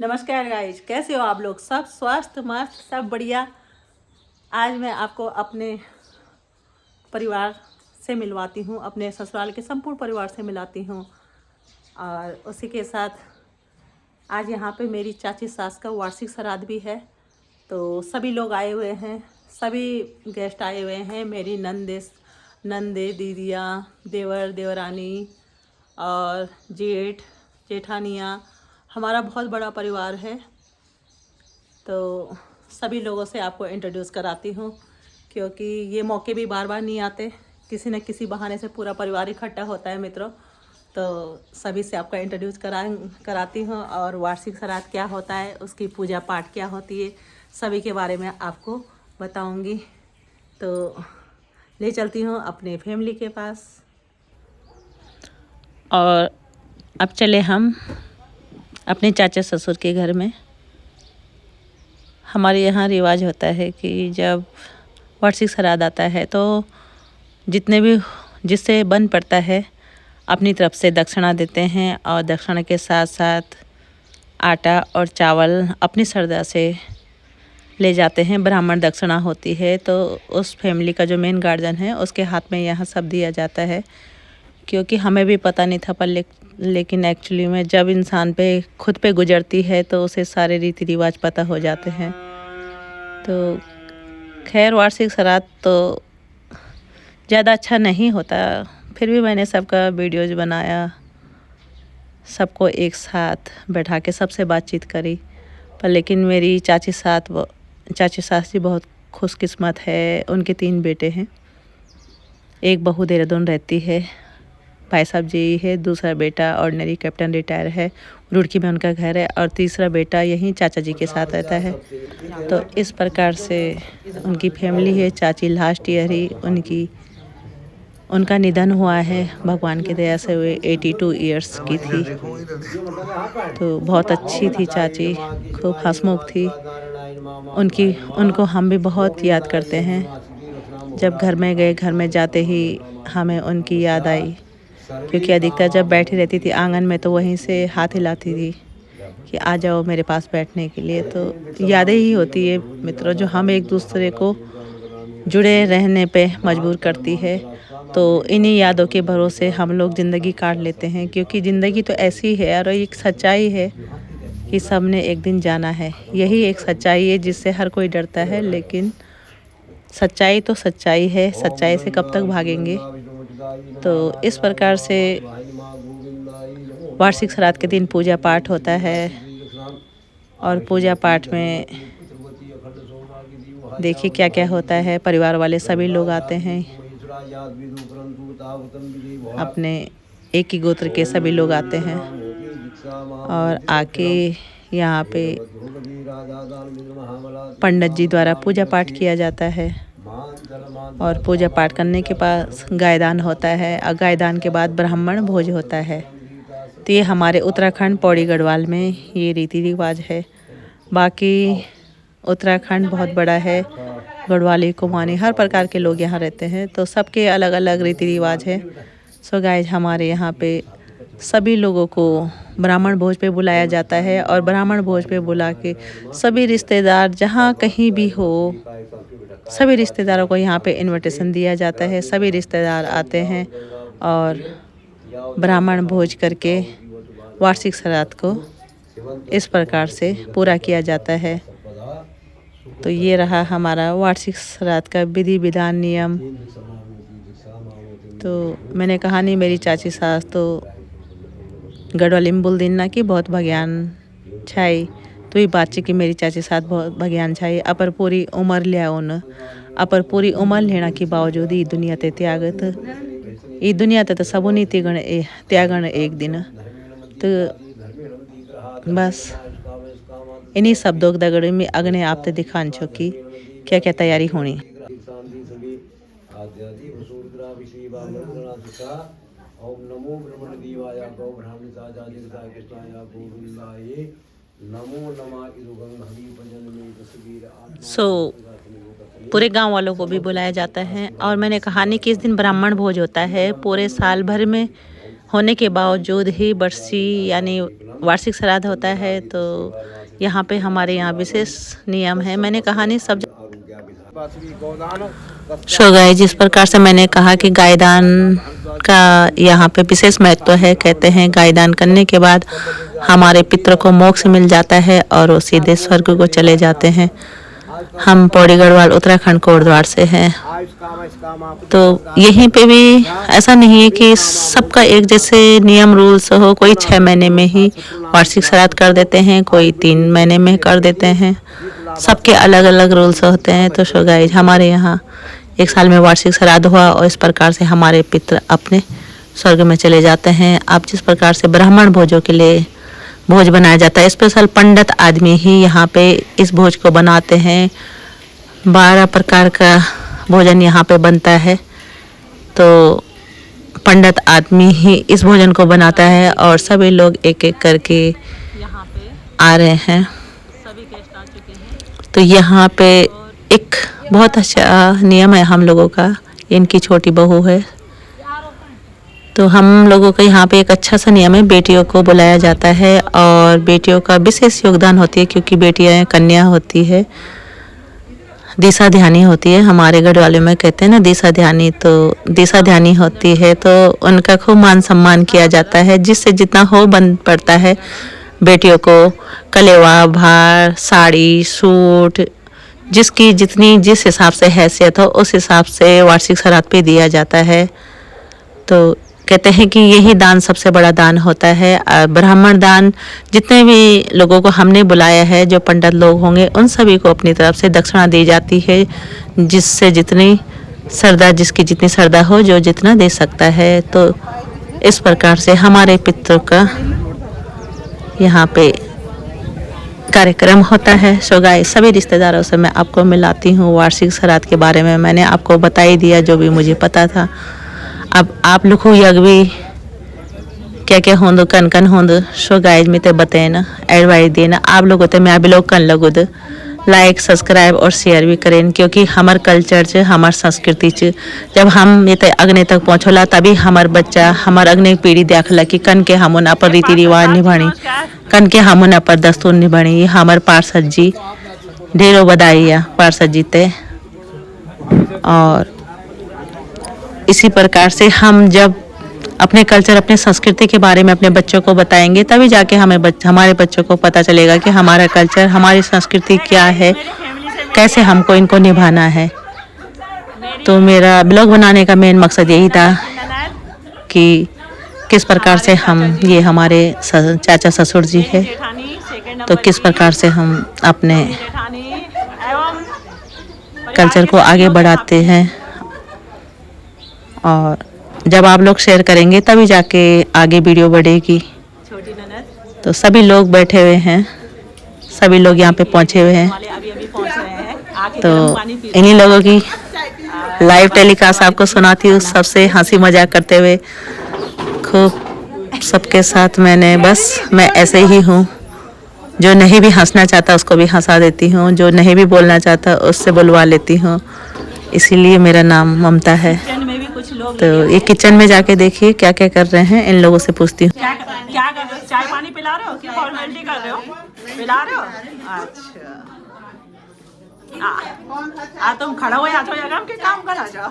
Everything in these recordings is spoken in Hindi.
नमस्कार गाइज, कैसे हो आप लोग? सब स्वस्थ मस्त सब बढ़िया। आज मैं आपको अपने परिवार से मिलवाती हूँ, अपने ससुराल के संपूर्ण परिवार से मिलाती हूँ। और उसी के साथ आज यहाँ पे मेरी चाची सास का वार्षिक श्राद्ध भी है, तो सभी लोग आए हुए हैं, सभी गेस्ट आए हुए हैं। मेरी नंदे दीदियाँ, देवर देवरानी और जेठ जेठानियाँ, हमारा बहुत बड़ा परिवार है। तो सभी लोगों से आपको इंट्रोड्यूस कराती हूँ, क्योंकि ये मौके भी बार बार नहीं आते, किसी न किसी बहाने से पूरा परिवार इकट्ठा होता है मित्रों। तो सभी से आपका इंट्रोड्यूस कराती हूँ, और वार्षिक श्राद्ध क्या होता है, उसकी पूजा पाठ क्या होती है, सभी के बारे में आपको बताऊँगी। तो ले चलती हूँ अपने फैमिली के पास। और अब चले हम अपने चाचा ससुर के घर में। हमारे यहाँ रिवाज होता है कि जब वार्षिक श्राद्ध आता है तो जितने भी जिससे बन पड़ता है अपनी तरफ से दक्षिणा देते हैं, और दक्षिणा के साथ साथ आटा और चावल अपनी श्रद्धा से ले जाते हैं। ब्राह्मण दक्षिणा होती है, तो उस फैमिली का जो मेन गार्जियन है उसके हाथ में यह सब दिया जाता है। क्योंकि हमें भी पता नहीं था, पर लेकिन एक्चुअली में जब इंसान पे खुद पे गुजरती है तो उसे सारे रीति रिवाज पता हो जाते हैं। तो खैर, वार्षिक श्राद्ध तो ज़्यादा अच्छा नहीं होता, फिर भी मैंने सबका वीडियोज बनाया, सबको एक साथ बैठा के सबसे बातचीत करी। पर लेकिन मेरी चाची सास जी बहुत खुशकिस्मत है। उनके 3 बेटे हैं, एक बहू देहरादून रहती है, भाई साहब जी है, दूसरा बेटा ऑर्डिनरी कैप्टन रिटायर है, रुड़की में उनका घर है, और तीसरा बेटा यहीं चाचा जी के साथ रहता है। तो इस प्रकार से उनकी फैमिली है। चाची लास्ट ईयर ही उनका निधन हुआ है, भगवान की दया से वे 82 ईयर्स की थी। तो बहुत अच्छी थी चाची, खूब हंसमुख थी। उनको हम भी बहुत याद करते हैं। जब घर में गए, घर में जाते ही हमें उनकी याद आई, क्योंकि अधिकतर जब बैठी रहती थी आंगन में तो वहीं से हाथ हिलाती थी कि आ जाओ मेरे पास बैठने के लिए। तो यादें ही होती है मित्रों, जो हम एक दूसरे को जुड़े रहने पे मजबूर करती है। तो इन्हीं यादों के भरोसे हम लोग ज़िंदगी काट लेते हैं, क्योंकि ज़िंदगी तो ऐसी है और एक सच्चाई है कि सबने एक दिन जाना है। यही एक सच्चाई है जिससे हर कोई डरता है, लेकिन सच्चाई तो सच्चाई है, सच्चाई से कब तक भागेंगे। तो इस प्रकार से वार्षिक श्राद्ध के दिन पूजा पाठ होता है, और पूजा पाठ में देखिए क्या क्या होता है। परिवार वाले सभी लोग आते हैं, अपने एक ही गोत्र के सभी लोग आते हैं, और आके यहाँ पे पंडित जी द्वारा पूजा पाठ किया जाता है। और पूजा पाठ करने के पास गायदान होता है, और गायदान के बाद ब्राह्मण भोज होता है। तो ये हमारे उत्तराखंड पौड़ी गढ़वाल में ये रीति रिवाज है। बाकी उत्तराखंड बहुत बड़ा है, गढ़वाली कुमानी हर प्रकार के लोग यहाँ रहते हैं, तो सबके अलग अलग रीति रिवाज है। सो गाइज, हमारे यहाँ पे सभी लोगों को ब्राह्मण भोज पे बुलाया जाता है, और ब्राह्मण भोज पे बुला के सभी रिश्तेदार जहाँ कहीं भी हो, सभी रिश्तेदारों को यहाँ पे इनविटेशन दिया जाता है। सभी रिश्तेदार आते हैं और ब्राह्मण भोज करके वार्षिक श्राद्ध को इस प्रकार से पूरा किया जाता है। तो ये रहा हमारा वार्षिक श्राद्ध का विधि विधान नियम। तो मैंने कहा नहीं, मेरी चाची सास तो गढ़वाली में बोल दिन ना कि बहुत भगयान छाई। तो ये बात कि मेरी चाची साथ बहुत भगयान छाई। अपर पूरी उम्र लिया उन अपर पूरी उम्र लेना के बावजूद ये दुनिया ते त्यागत, ये दुनिया ते तो सबो नहीं त्यागण एक दिन। तो बस इन्हीं शब्दों दगड़ में अगने आप ते दिखान छो कि क्या क्या तैयारी होनी। पूरे गांव वालों को भी बुलाया जाता है। और मैंने कहानी कि इस दिन ब्राह्मण भोज होता है। पूरे साल भर में होने के बावजूद ही बरसी यानी वार्षिक श्राद्ध होता है तो यहाँ पे हमारे यहाँ विशेष नियम है। मैंने कहा नहीं सब सो गाइस, जिस प्रकार से मैंने कहा कि गायदान का यहाँ पे विशेष महत्व है। कहते हैं गायदान करने के बाद हमारे पितरों को मोक्ष मिल जाता है और वो सीधे स्वर्ग को चले जाते हैं। हम पौड़ी गढ़वाल उत्तराखंड कोटद्वार से हैं, तो यहीं पे भी ऐसा नहीं है कि सबका एक जैसे नियम रूल्स हो। कोई 6 महीने में ही वार्षिक श्राद्ध कर देते हैं, कोई 3 महीने में कर देते हैं, सबके अलग अलग रूल्स होते हैं। तो सो गाइस, हमारे यहाँ 1 साल में वार्षिक श्राद्ध हुआ और इस प्रकार से हमारे पितृ अपने स्वर्ग में चले जाते हैं। अब जिस प्रकार से ब्राह्मण भोजों के लिए भोज बनाया जाता है, स्पेशल पंडित आदमी ही यहाँ पे इस भोज को बनाते हैं। 12 प्रकार का भोजन यहाँ पे बनता है, तो पंडित आदमी ही इस भोजन को बनाता है और सभी लोग एक एक करके यहाँ पे आ रहे हैं। सभी गेस्ट आ चुके हैं। तो यहाँ पे एक बहुत अच्छा नियम है हम लोगों का। इनकी छोटी बहू है, तो हम लोगों का यहाँ पे एक अच्छा सा नियम है। बेटियों को बुलाया जाता है और बेटियों का विशेष योगदान होती है, क्योंकि बेटियाँ कन्या होती है, दिशा ध्यानी होती है। हमारे गढ़वाले में कहते हैं ना दिशा ध्यानी, तो दिशा ध्यानी होती है, तो उनका खूब मान सम्मान किया जाता है। जिससे जितना हो बन पड़ता है, बेटियों को कलेवा, भार, साड़ी, सूट, जिसकी जितनी जिस हिसाब से हैसियत हो उस हिसाब से वार्षिक श्राद्ध पे दिया जाता है। तो कहते हैं कि यही दान सबसे बड़ा दान होता है। ब्राह्मण दान जितने भी लोगों को हमने बुलाया है, जो पंडित लोग होंगे, उन सभी को अपनी तरफ से दक्षिणा दी जाती है, जिससे जितनी श्रद्धा, जिसकी जितनी श्रद्धा हो, जो जितना दे सकता है। तो इस प्रकार से हमारे पितरों का यहाँ पे कार्यक्रम होता है। सो गाइस, सभी रिश्तेदारों से मैं आपको मिलाती हूँ। वार्षिक श्राद्ध के बारे में मैंने आपको बता ही दिया जो भी मुझे पता था। अब आप लोग को यह भी क्या क्या होंदो कन कन होंदो, सो गाइस में तो बताए ना, एडवाइस देना आप लोगों तो मैं भी लोग कन लगोद लाइक, सब्सक्राइब और शेयर भी करें, क्योंकि हमार कल्चर च, हमार संस्कृति च जब हम ये अग्नि तक पहुँचोला, तभी हमार बच्चा, हमार अग्नि पीढ़ी देखला कि कन के हमन अपन रीति रिवाज निभानी, कन के हमन अपन दस्तूर निभानी। हमार पार्षद जी ढेरों बधाई है पार्षद जी ते। और इसी प्रकार से हम जब अपने कल्चर, अपने संस्कृति के बारे में अपने बच्चों को बताएंगे, तभी जाके हमारे बच्चों को पता चलेगा कि हमारा कल्चर, हमारी संस्कृति क्या है, कैसे हमको इनको निभाना है। तो मेरा ब्लॉग बनाने का मेन मकसद यही था कि किस प्रकार से हम, ये हमारे चाचा ससुर जी है, तो किस प्रकार से हम अपने कल्चर को आगे बढ़ाते हैं। और जब आप लोग शेयर करेंगे तभी जाके आगे वीडियो बढ़ेगी। तो सभी लोग बैठे हुए हैं, सभी लोग यहाँ पे पहुँचे हुए हैं। तो इन्हीं लोगों की लाइव टेलीकास्ट आपको सुनाती हूँ, सबसे हंसी मजाक करते हुए, खूब सबके साथ। मैं ऐसे ही हूँ, जो नहीं भी हंसना चाहता उसको भी हंसा देती हूँ, जो नहीं भी बोलना चाहता उससे बुलवा लेती हूँ। इसीलिए मेरा नाम ममता है। तो ये किचन में जाके देखिए क्या क्या कर रहे हैं, इन लोगों से पूछती हूँ। क्या कर रहे हो? चाय पानी पिला रहे हो कि फॉर्मेलिटी कर रहे हो? पिला रहे हो? अच्छा। तुम खड़ा हो जाओ, या काम के काम करा जाओ।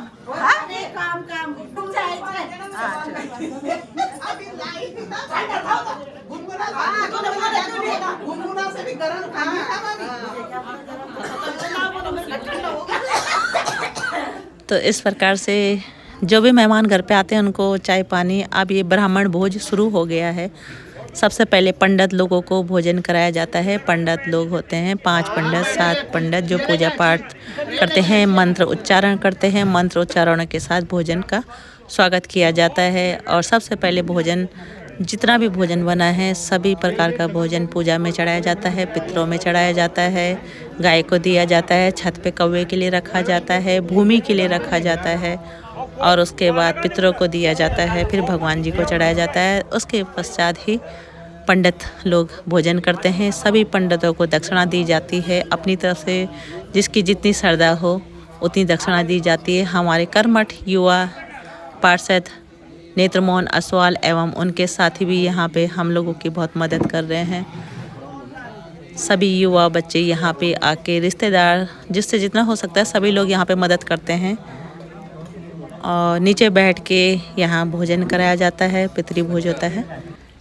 काम तुम तो इस प्रकार से जो भी मेहमान घर पे आते हैं उनको चाय पानी। अब ये ब्राह्मण भोज शुरू हो गया है। सबसे पहले पंडित लोगों को भोजन कराया जाता है। पंडित लोग होते हैं 5 पंडित 7 पंडित, जो पूजा पाठ करते हैं, मंत्र उच्चारण करते हैं। मंत्र उच्चारण के साथ भोजन का स्वागत किया जाता है। और सबसे पहले भोजन, जितना भी भोजन बना है, सभी प्रकार का भोजन पूजा में चढ़ाया जाता है, पितरों में चढ़ाया जाता है, गाय को दिया जाता है, छत पे कौवे के लिए रखा जाता है, भूमि के लिए रखा जाता है, और उसके बाद पितरों को दिया जाता है, फिर भगवान जी को चढ़ाया जाता है। उसके पश्चात ही पंडित लोग भोजन करते हैं। सभी पंडितों को दक्षिणा दी जाती है। अपनी तरफ से जिसकी जितनी श्रद्धा हो उतनी दक्षिणा दी जाती है। हमारे कर्मठ युवा पार्षद नेत्रमोहन असवाल एवं उनके साथी भी यहाँ पे हम लोगों की बहुत मदद कर रहे हैं। सभी युवा बच्चे यहाँ पे आके रिश्तेदार जिससे जितना हो सकता है सभी लोग यहाँ पे मदद करते हैं और नीचे बैठ के यहाँ भोजन कराया जाता है। पितृ भोज होता है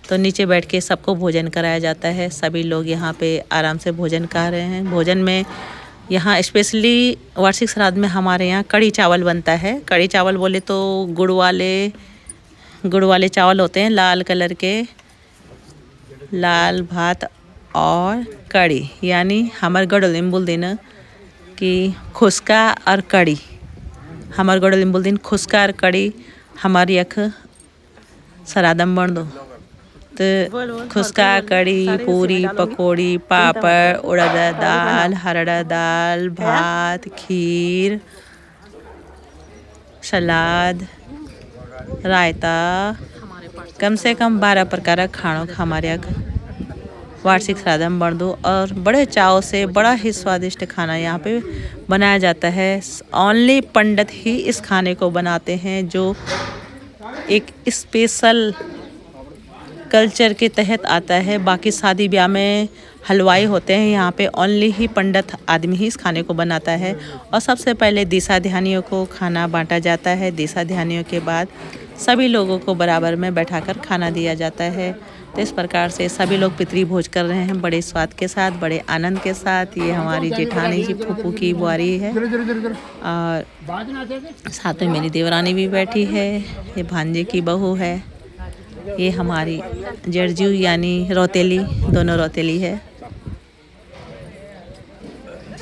तो नीचे बैठ के सबको भोजन कराया जाता है। सभी लोग यहाँ पे आराम से भोजन खा रहे हैं। भोजन में यहाँ स्पेशली वार्षिक श्राद्ध में हमारे यहाँ कढ़ी चावल बनता है। कढ़ी चावल बोले तो गुड़ वाले चावल होते हैं, लाल कलर के, लाल भात और कढ़ी, यानी हमारे गढ़ोलिम बोल देना कि खुसका और कढ़ी। हमारे गढ़ोलिम बोल दिन खुसका और कढ़ी हमारी अख सरादम बन दो तो खुसका, कढ़ी, पूरी, पकौड़ी, पापड़, उड़द दाल, हरड़ दाल, भात, खीर, सलाद, रायता, कम से कम 12 प्रकार का खानों हमारे यहाँ वार्षिक श्राद्ध में बन दो। और बड़े चाव से बड़ा ही स्वादिष्ट खाना यहाँ पे बनाया जाता है। ओनली पंडित ही इस खाने को बनाते हैं, जो एक स्पेशल कल्चर के तहत आता है। बाकी शादी ब्याह में हलवाई होते हैं, यहाँ पे ओनली ही पंडित आदमी ही इस खाने को बनाता है। और सबसे पहले दिशा ध्यानियों को खाना बांटा जाता है। दिशा ध्यानियों के बाद सभी लोगों को बराबर में बैठाकर खाना दिया जाता है। तो इस प्रकार से सभी लोग पितृ भोज कर रहे हैं बड़े स्वाद के साथ, बड़े आनंद के साथ। ये हमारी जेठानी जी फूफू की बुआरी है और साथ में मेरी देवरानी भी बैठी है। ये भांजे की बहू है। ये हमारी जर्जू यानी रौतेली, दोनों रौतेली है।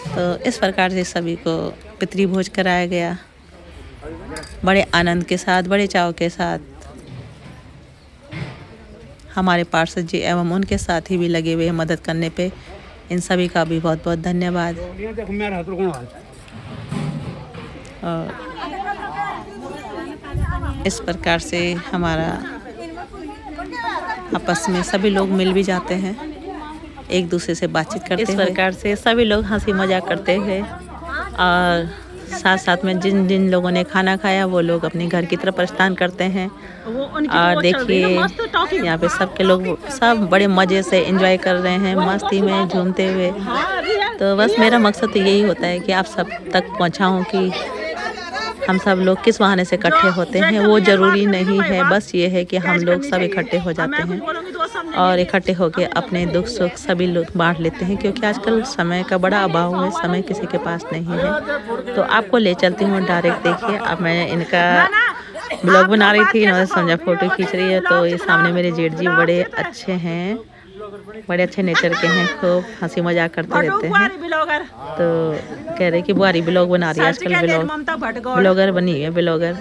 तो इस प्रकार से सभी को पितृ भोज कराया गया बड़े आनंद के साथ, बड़े चाव के साथ। हमारे पार्षद जी एवं उनके साथी भी लगे हुए हैं मदद करने पे। इन सभी का भी बहुत बहुत धन्यवाद। और इस प्रकार से हमारा आपस में सभी लोग मिल भी जाते हैं, एक दूसरे से बातचीत करते हैं। इस प्रकार से सभी लोग हंसी मजाक करते हैं और साथ साथ में जिन जिन लोगों ने खाना खाया वो लोग अपने घर की तरफ प्रस्थान करते हैं। और देखिए यहाँ पे सबके लोग सब बड़े मज़े से एंजॉय कर रहे हैं, मस्ती में झूमते हुए। तो बस मेरा मकसद तो यही होता है कि आप सब तक पहुँचाऊँ कि हम सब लोग किस बहाने से इकट्ठे होते हैं। वो ज़रूरी नहीं है, बस ये है कि हम लोग सब इकट्ठे हो जाते हैं और इकट्ठे होके अपने दुख सुख सभी लोग बांट लेते हैं। क्योंकि आजकल समय का बड़ा अभाव है, समय किसी के पास नहीं है। तो आपको ले चलती हूँ डायरेक्ट। देखिए अब मैं इनका ब्लॉग बना रही थी, इन्होंने समझा फ़ोटो खींच रही है। तो ये सामने मेरे जेठ जी बड़े अच्छे हैं, बड़े अच्छे नेचर के हैं, खूब हंसी मजाक करते रहते हैं। तो कह रहे कि बुआरी ब्लॉग बना रही है आजकल, ब्लॉगर बनी है ब्लॉगर।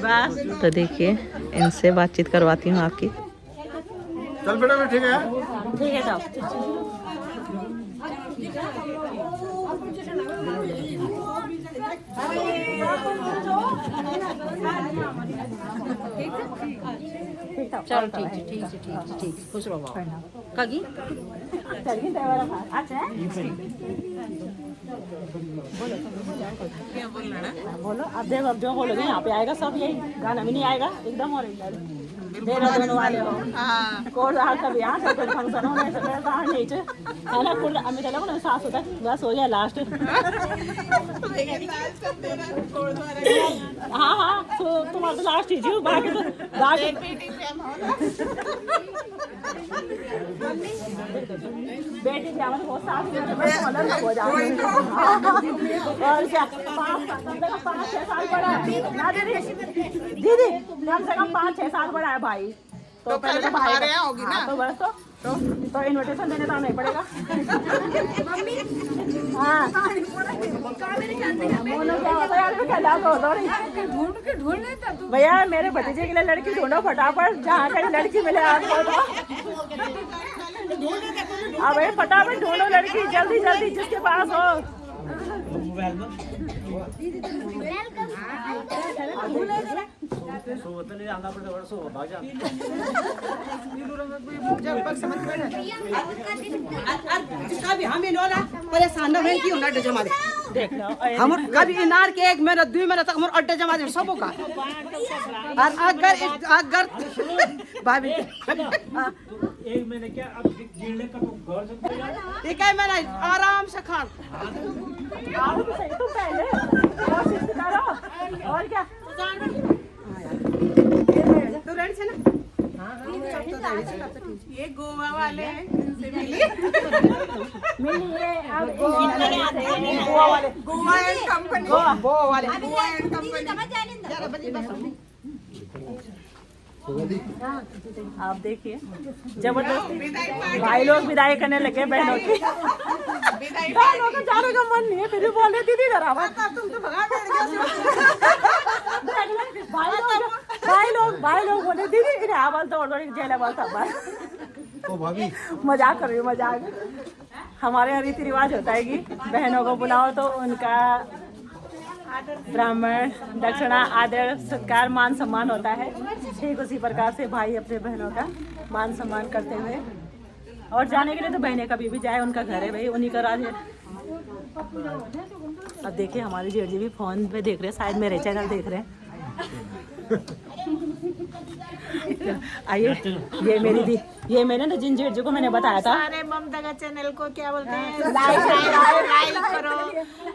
तो देखिए इनसे बातचीत करवाती हूँ आपकी। चल बेटा ठीक है साहब। चलो ठीक खुश रहो कागी अच्छा बोलो। अब देखो अब जो बोलोगे यहाँ पे आएगा सब, यही गाना भी नहीं आएगा एकदम। और देहरादून वाले हो कोड कभी यहाँ से फंक्शन हो नहीं है ना कुल अम्मी चलो ना सास होता बस हो गया लास्ट। हाँ तो तुम्हारा तो लास्ट चीज है, बाकी तो बेटी की आवाज बहुत साफ हो जाए। और क्या 5-6 साल बड़ा है दीदी, कम से कम 5-6 साल बड़ा है भाई। तो पहले तो भाई होगी ना, तो बस तो इनविटेशन देने तो नहीं पड़ेगा। हाँ भैया मेरे भतीजे के लिए लड़की ढूंढो फटाफट, जहाँ कहीं लड़की मिले आपको तो। अब भाई फटाफट ढूंढो लड़की, जल्दी जल्दी जिसके पास हो। परेशान देख लो हम कभी इनार के 1 महीना 2 महीना तक हमर अड्डे जमा दे सबो का और अगर भाभी 1 महीने क्या अब गिरने का तो घर सकते यार ठीक है मैंने आराम से खा आओ तो सही तुम पहले कोशिश करो और क्या तो रेडी से ना ये गोवा वाले हैं इनसे मिली मिलिए अब गोवा वाले गोवा एंड कंपनी गोवा वाले गोवा एंड कंपनी आप देखिए जबरदस्ती भाई लोग विदाई करने लगे बहनों की बहनों को जाने का मन नहीं है फिर भी बोल रहे दीदी जरा तुम तो भगा बैठ गए भाई लोग बोले दीदी इन्हें आवल तो और जेल आवल था मजाक कर रही हूँ मजाक हमारे यहाँ रीति रिवाज होता है कि बहनों को बुलाओ तो उनका ब्राह्मण दक्षिणा आदर सत्कार मान सम्मान होता है। ठीक उसी प्रकार से भाई अपने बहनों का मान सम्मान करते हुए और जाने के लिए तो बहनें कभी भी जाए उनका घर है भाई उन्हीं का राज है। अब देखिए हमारी जेठ जी भी फोन पे देख रहे हैं शायद मेरे चैनल देख रहे हैं। आइए ये मैंने ना जिन जेठ जी को मैंने बताया था सारे ममता का चैनल को क्या बोलते हैं लाइक करो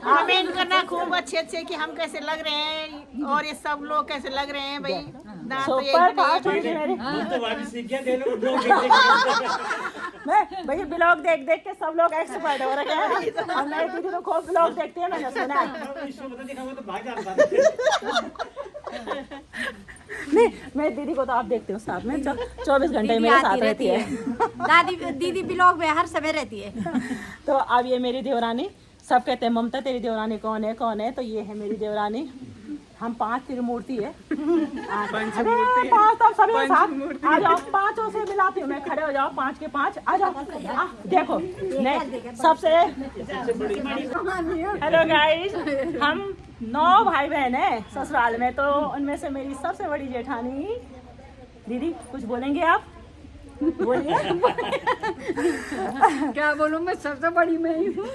कमेंट करना खूब अच्छे कि हम कैसे लग रहे हैं और ये सब लोग कैसे लग रहे हैं भाई दांत तो सुपर फास्ट हुई थी मेरी तो वापस सीख गया दे लो ब्लॉग मैं भैया ब्लॉग देख के सब लोग एक्सपर्ट हो रखे हैं और मेरी दीदी तो खूब ब्लॉग देखती है मैंने सुना है। इसको बता दिखाऊंगा तो भाग जाता नहीं मैं दीदी को तो आप देखते हो साथ में 24 घंटे मेरे साथ रहती है दीदी ब्लॉग में हर समय रहती है। तो अब ये मेरी देवरानी सब कहते हैं ममता तेरी देवरानी कौन है तो ये है मेरी देवरानी। हम 5 त्रिमूर्ति है पाँच तब सभी साथ आ जाओ 5 से मिलाती हूँ मैं खड़े हो जाओ 5 के 5 आ जाओ देखो नहीं सबसे हेलो गाइस हम 9 भाई बहन हैं ससुराल में तो उनमें से मेरी सबसे बड़ी जेठानी दीदी कुछ बोलेंगे आप बोलिए क्या बोलूं मैं सबसे बड़ी मैं ही हूँ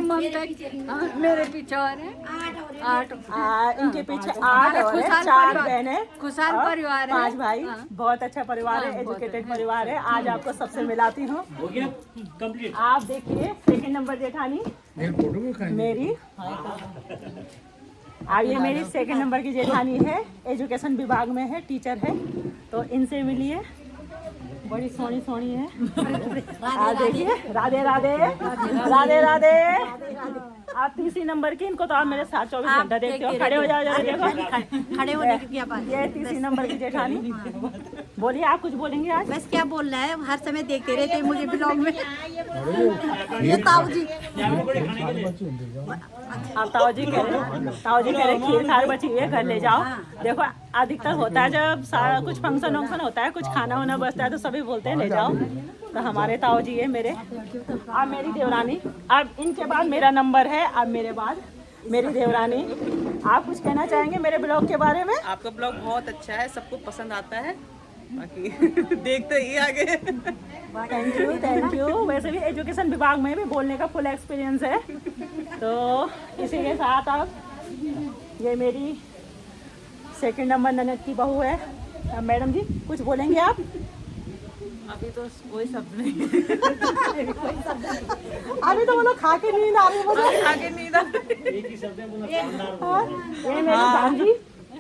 ममता मेरे पीछे और है 8 इनके पीछे 8 और 4 बहनें खुशहाल परिवार है 5 भाई बहुत अच्छा परिवार है एजुकेटेड परिवार है। आज आपको सबसे मिलाती हूँ हो गया कंप्लीट आप देखिए 2nd नंबर जेठानी मेरी अब ये मेरी 2nd नंबर की जेठानी है एजुकेशन विभाग में है टीचर है तो इनसे मिलिए बड़ी सोनी है। देखिए राधे राधे राधे राधे आप 3 नंबर की इनको तो आप मेरे साथ 24 घंटा देखते हो खड़े हो जाओ देखो खड़े होने की क्या बात ये 3 नंबर की जेठानी बोलिए आप कुछ बोलेंगे आज बस क्या बोलना है हर समय देखते रहते हैं मुझे ब्लॉग में ये ताऊ जी आप ताऊ जी कह रहे खीर खार बची है घर ले जाओ। देखो अधिकतर होता है जब सारा कुछ फंक्शन होता है कुछ खाना वाना बचता है तो सभी बोलते हैं ले जाओ तो हमारे ताऊ जी है मेरे अब मेरी देवरानी अब इनके बाद मेरा नंबर है अब मेरे बाद मेरी देवरानी आप कुछ कहना चाहेंगे मेरे ब्लॉग के बारे में। आपका ब्लॉग बहुत अच्छा है सबको पसंद आता है बाकी देखते ही आगे थैंक यू वैसे भी एजुकेशन विभाग में भी बोलने का फुल एक्सपीरियंस है तो इसी के साथ अब ये मेरी 2nd नंबर ननद की बहू है मैडम जी कुछ बोलेंगे आप। अभी तो कोई शब्द नहीं अभी तो वो लोग खा के नींद आ रही है मुझे आगे नहीं था एक ही शब्द है बोला और ये मेरी भांजी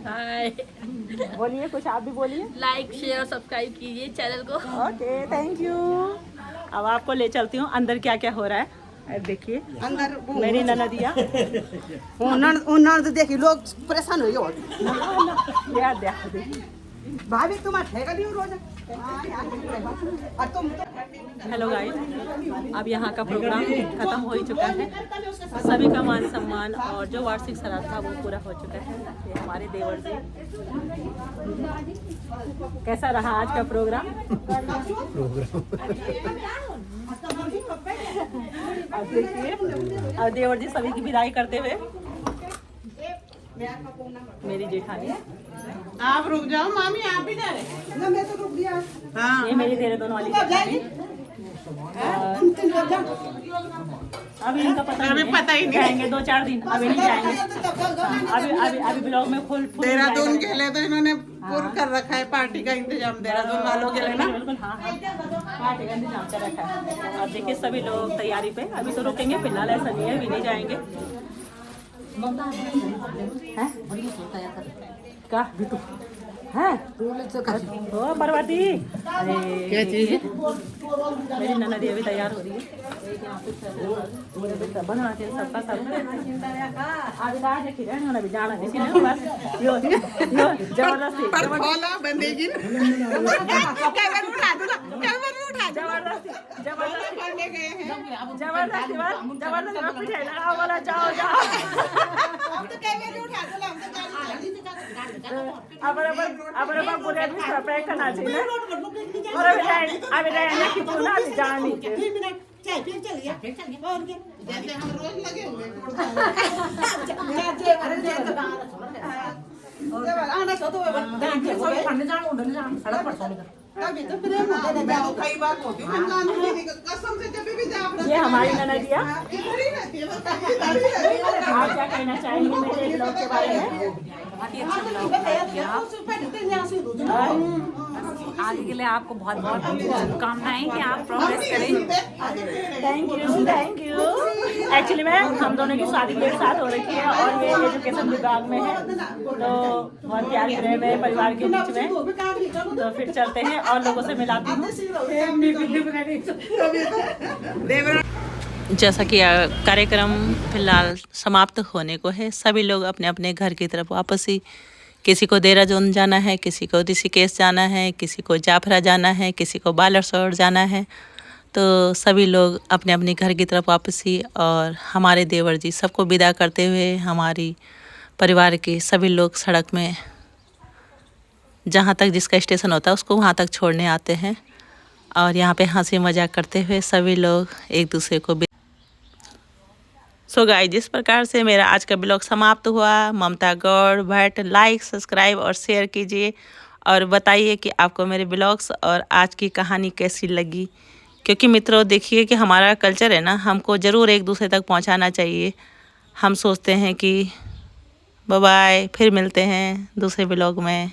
हाय बोलिए कुछ आप भी बोलिए लाइक शेयर और सब्सक्राइब कीजिए चैनल को ओके थैंक यू। अब आपको ले चलती हूँ अंदर क्या क्या हो रहा है देखिए अंदर मेरी ननदिया उन्नत देखी लोग परेशान हो भाभी तुम्हारा ठेका दियो रोज और तुम हेलो गाइस अब यहाँ का प्रोग्राम खत्म हो ही चुका है सभी का मान सम्मान और जो वार्षिक श्राद्ध था वो पूरा हो चुका है। ये हमारे देवर जी कैसा रहा आज का प्रोग्राम अब देखिए अब देवर जी सभी की विदाई करते हुए मेरी जेठानी आप रुक जाओ मामी आप भी जा रहे ना मैं तो रुक गया ये मेरी देहरादून वाली जेठानी अभी इनका पता नहीं है, जाएंगे 2-4 दिन, अभी नहीं जाएंगे। अभी ब्लॉग में फुल देहरादून के लिए तो इन्होंने पूरा कर रखा है पार्टी का इंतजाम देहरादून वालों के लिए ना। बिल्कुल हाँ पार्टी का इंतजाम कर रखा है। अब देखिए सभी लोग तैयारी पे, अभी तो रुकेंगे फिलहाल, ऐसा नहीं है अभी नहीं जाएंगे। क्या बिटू है ओ बरबादी, अरे क्या चीज मेरी ननदी अभी तैयार हो रही है। बना के सबका सब आज रात देखी रहे अभी जाना नहीं सीने बस यो जबरदस्ती बंदेगी जबरदस्ती पीछे लगा बोला जाओ जाओ। अब पूरे भी सरप्राइज करना चाहिए और अभी रहने की तू ना जानी जैसे हम रोज लगे हुए कई बार होती कसम से जब भी ये हमारी ननदिया। आप क्या कहना चाहेंगे मेरे ब्लॉग के बारे में? बहुत ही अच्छा ब्लॉग आगे के लिए आपको बहुत बहुत शुभकामनाएं कि आप प्रोग्रेस करें। Thank you. एक्चुअली में हम दोनों की शादी एक साथ हो रखी है और ये एजुकेशन विभाग में है, तो बहुत प्यार प्रेम है परिवार के बीच में। तो फिर चलते हैं और लोगों से मिलाते हैं। जैसा कि कार्यक्रम फिलहाल समाप्त होने को है, सभी लोग अपने अपने घर की तरफ वापस ही, किसी को देहरादून जाना है, किसी को ऋषिकेश जाना है, किसी को जाफरा जाना है, किसी को बालासोर जाना है। तो सभी लोग अपने अपने घर की तरफ वापसी, और हमारे देवर जी सबको विदा करते हुए हमारी परिवार के सभी लोग सड़क में जहाँ तक जिसका स्टेशन होता है उसको वहाँ तक छोड़ने आते हैं, और यहाँ पे हंसी मजाक करते हुए सभी लोग एक दूसरे को सो गाइस, जिस प्रकार से मेरा आज का ब्लॉग समाप्त हुआ, ममता गौड़ भट्ट लाइक सब्सक्राइब और शेयर कीजिए और बताइए कि आपको मेरे ब्लॉग्स और आज की कहानी कैसी लगी। क्योंकि मित्रों देखिए कि हमारा कल्चर है ना, हमको ज़रूर एक दूसरे तक पहुंचाना चाहिए। हम सोचते हैं कि बाय बाय, फिर मिलते हैं दूसरे ब्लॉग में।